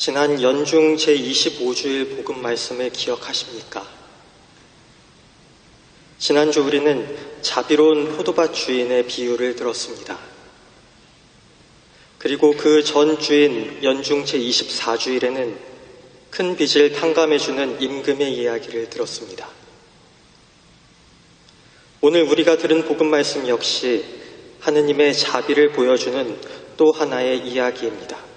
지난 연중 제25주일 복음 말씀을 기억하십니까? 지난주 우리는 자비로운 포도밭 주인의 비유를 들었습니다. 그리고 그 전 주인 연중 제24주일에는 큰 빚을 탕감해주는 임금의 이야기를 들었습니다. 오늘 우리가 들은 복음 말씀 역시 하느님의 자비를 보여주는 또 하나의 이야기입니다.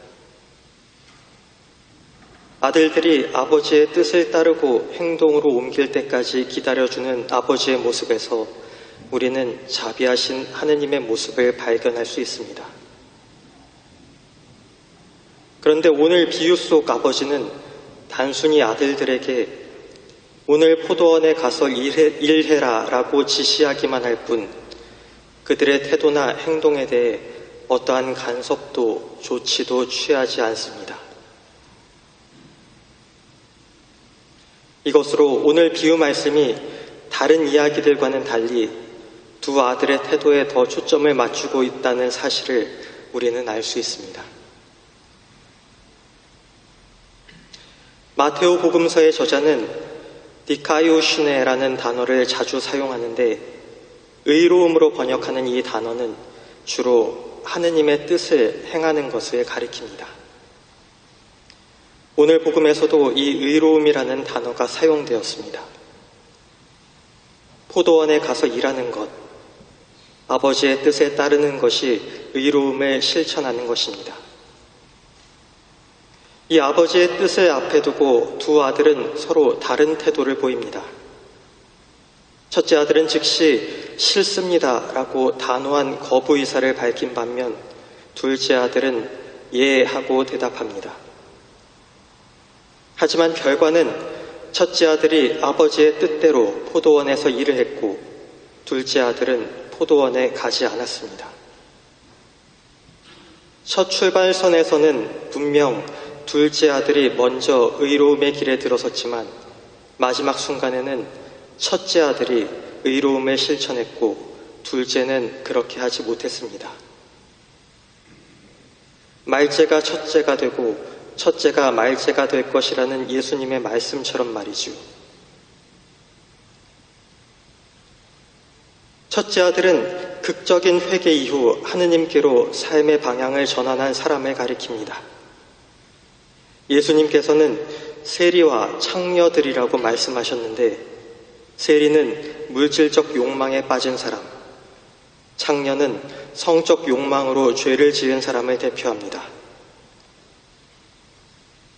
아들들이 아버지의 뜻을 따르고 행동으로 옮길 때까지 기다려주는 아버지의 모습에서 우리는 자비하신 하느님의 모습을 발견할 수 있습니다. 그런데 오늘 비유 속 아버지는 단순히 아들들에게 오늘 포도원에 가서 일해라 라고 지시하기만 할 뿐 그들의 태도나 행동에 대해 어떠한 간섭도 조치도 취하지 않습니다. 이것으로 오늘 비유 말씀이 다른 이야기들과는 달리 두 아들의 태도에 더 초점을 맞추고 있다는 사실을 우리는 알 수 있습니다. 마테오 복음서의 저자는 디카이오슈네라는 단어를 자주 사용하는데 의로움으로 번역하는 이 단어는 주로 하느님의 뜻을 행하는 것을 가리킵니다. 오늘 복음에서도 이 의로움이라는 단어가 사용되었습니다. 포도원에 가서 일하는 것, 아버지의 뜻에 따르는 것이 의로움을 실천하는 것입니다. 이 아버지의 뜻을 앞에 두고 두 아들은 서로 다른 태도를 보입니다. 첫째 아들은 즉시 싫습니다 라고 단호한 거부 의사를 밝힌 반면 둘째 아들은 예 하고 대답합니다. 하지만 결과는 첫째 아들이 아버지의 뜻대로 포도원에서 일을 했고 둘째 아들은 포도원에 가지 않았습니다. 첫 출발선에서는 분명 둘째 아들이 먼저 의로움의 길에 들어섰지만 마지막 순간에는 첫째 아들이 의로움을 실천했고 둘째는 그렇게 하지 못했습니다. 말째가 첫째가 되고 첫째가 말째가 될 것이라는 예수님의 말씀처럼 말이죠. 첫째 아들은 극적인 회개 이후 하느님께로 삶의 방향을 전환한 사람을 가리킵니다. 예수님께서는 세리와 창녀들이라고 말씀하셨는데 세리는 물질적 욕망에 빠진 사람, 창녀는 성적 욕망으로 죄를 지은 사람을 대표합니다.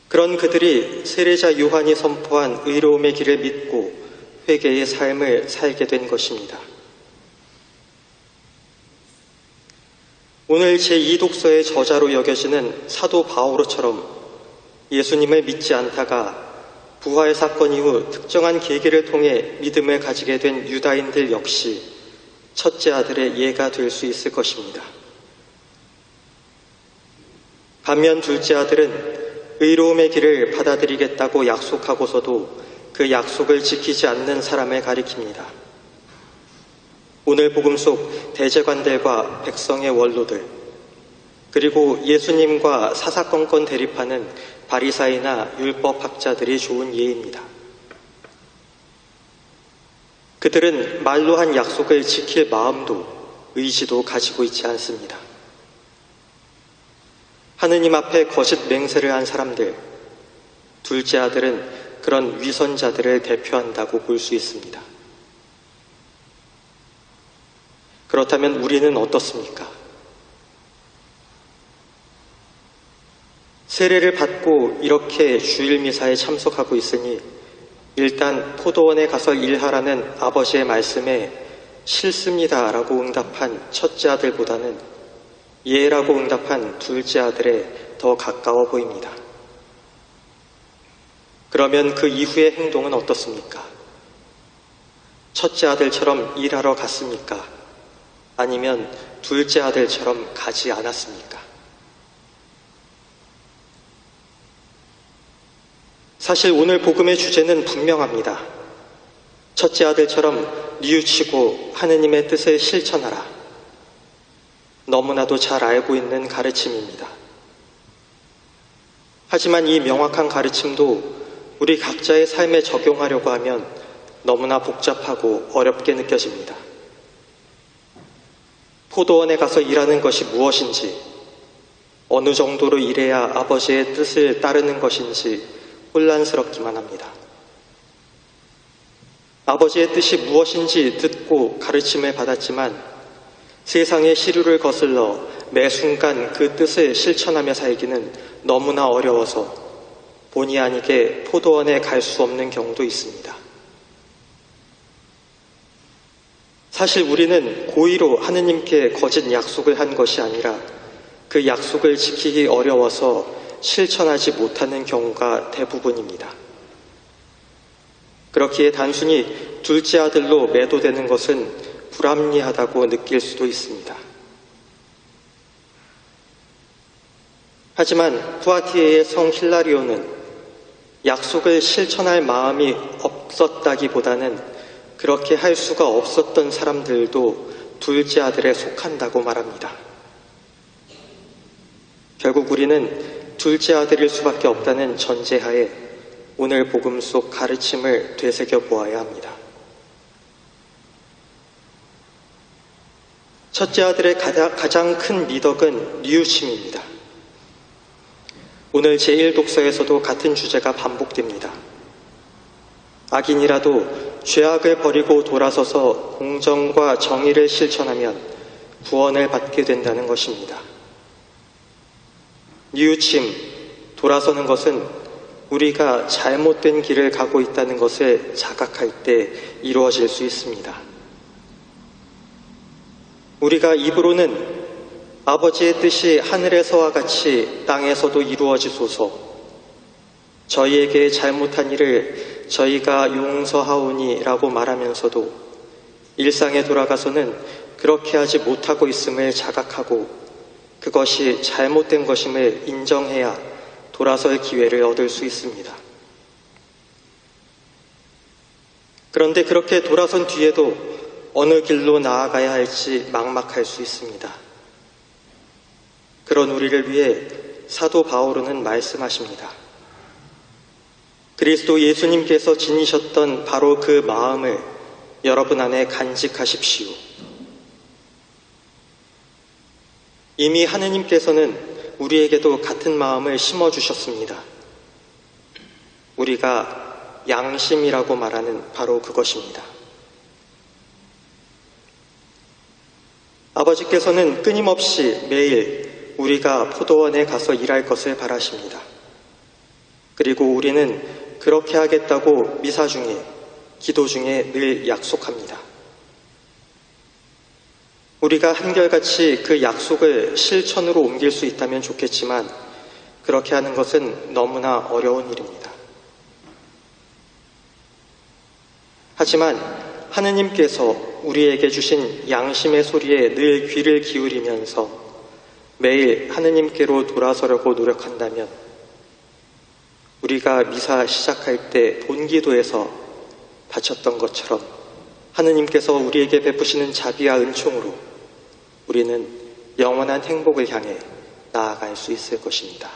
그런 그들이 세례자 요한이 선포한 의로움의 길을 믿고 회개의 삶을 살게 된 것입니다. 오늘 제2독서의 저자로 여겨지는 사도 바오로처럼 예수님을 믿지 않다가 부활 사건 이후 특정한 계기를 통해 믿음을 가지게 된 유다인들 역시 첫째 아들의 예가 될 수 있을 것입니다. 반면 둘째 아들은 의로움의 길을 받아들이겠다고 약속하고서도 그 약속을 지키지 않는 사람을 가리킵니다. 오늘 복음 속 대제관들과 백성의 원로들, 그리고 예수님과 사사건건 대립하는 바리사이나 율법학자들이 좋은 예입니다. 그들은 말로 한 약속을 지킬 마음도 의지도 가지고 있지 않습니다. 하느님 앞에 거짓 맹세를 한 사람들, 둘째 아들은 그런 위선자들을 대표한다고 볼 수 있습니다. 그렇다면 우리는 어떻습니까? 세례를 받고 이렇게 주일 미사에 참석하고 있으니 일단 포도원에 가서 일하라는 아버지의 말씀에 싫습니다 라고 응답한 첫째 아들보다는 예라고 응답한 둘째 아들에 더 가까워 보입니다. 그러면 그 이후의 행동은 어떻습니까? 첫째 아들처럼 일하러 갔습니까? 아니면 둘째 아들처럼 가지 않았습니까? 사실 오늘 복음의 주제는 분명합니다. 첫째 아들처럼 뉘우치고 하느님의 뜻을 실천하라. 너무나도 잘 알고 있는 가르침입니다. 하지만 이 명확한 가르침도 우리 각자의 삶에 적용하려고 하면 너무나 복잡하고 어렵게 느껴집니다. 포도원에 가서 일하는 것이 무엇인지, 어느 정도로 일해야 아버지의 뜻을 따르는 것인지 혼란스럽기만 합니다. 아버지의 뜻이 무엇인지 듣고 가르침을 받았지만 세상의 시류를 거슬러 매 순간 그 뜻을 실천하며 살기는 너무나 어려워서 본의 아니게 포도원에 갈 수 없는 경우도 있습니다. 사실 우리는 고의로 하느님께 거짓 약속을 한 것이 아니라 그 약속을 지키기 어려워서 실천하지 못하는 경우가 대부분입니다. 그렇기에 단순히 둘째 아들로 매도되는 것은 불합리하다고 느낄 수도 있습니다. 하지만 푸아티에의 성 hillario는 약속을 실천할 마음이 없었다기보다는 그렇게 할 수가 없었던 사람들도 둘째 아들에 속한다고 말합니다. 결국 우리는 둘째 아들일 수밖에 없다는 전제하에 오늘 복음 속 가르침을 되새겨 보아야 합니다. 첫째 아들의 가장 큰 미덕은 뉘우침입니다. 오늘 제1독서에서도 같은 주제가 반복됩니다. 악인이라도 죄악을 버리고 돌아서서 공정과 정의를 실천하면 구원을 받게 된다는 것입니다. 뉘우침, 돌아서는 것은 우리가 잘못된 길을 가고 있다는 것을 자각할 때 이루어질 수 있습니다. 우리가 입으로는 아버지의 뜻이 하늘에서와 같이 땅에서도 이루어지소서, 저희에게 잘못한 일을 저희가 용서하오니 라고 말하면서도 일상에 돌아가서는 그렇게 하지 못하고 있음을 자각하고 그것이 잘못된 것임을 인정해야 돌아설 기회를 얻을 수 있습니다. 그런데 그렇게 돌아선 뒤에도 어느 길로 나아가야 할지 막막할 수 있습니다. 그런 우리를 위해 사도 바오로는 말씀하십니다. 그리스도 예수님께서 지니셨던 바로 그 마음을 여러분 안에 간직하십시오. 이미 하느님께서는 우리에게도 같은 마음을 심어주셨습니다. 우리가 양심이라고 말하는 바로 그것입니다. 아버지께서는 끊임없이 매일 우리가 포도원에 가서 일할 것을 바라십니다. 그리고 우리는 그렇게 하겠다고 미사 중에, 기도 중에 늘 약속합니다. 우리가 한결같이 그 약속을 실천으로 옮길 수 있다면 좋겠지만 그렇게 하는 것은 너무나 어려운 일입니다. 하지만 하느님께서 우리에게 주신 양심의 소리에 늘 귀를 기울이면서 매일 하느님께로 돌아서려고 노력한다면 우리가 미사 시작할 때 본기도에서 바쳤던 것처럼 하느님께서 우리에게 베푸시는 자비와 은총으로 우리는 영원한 행복을 향해 나아갈 수 있을 것입니다.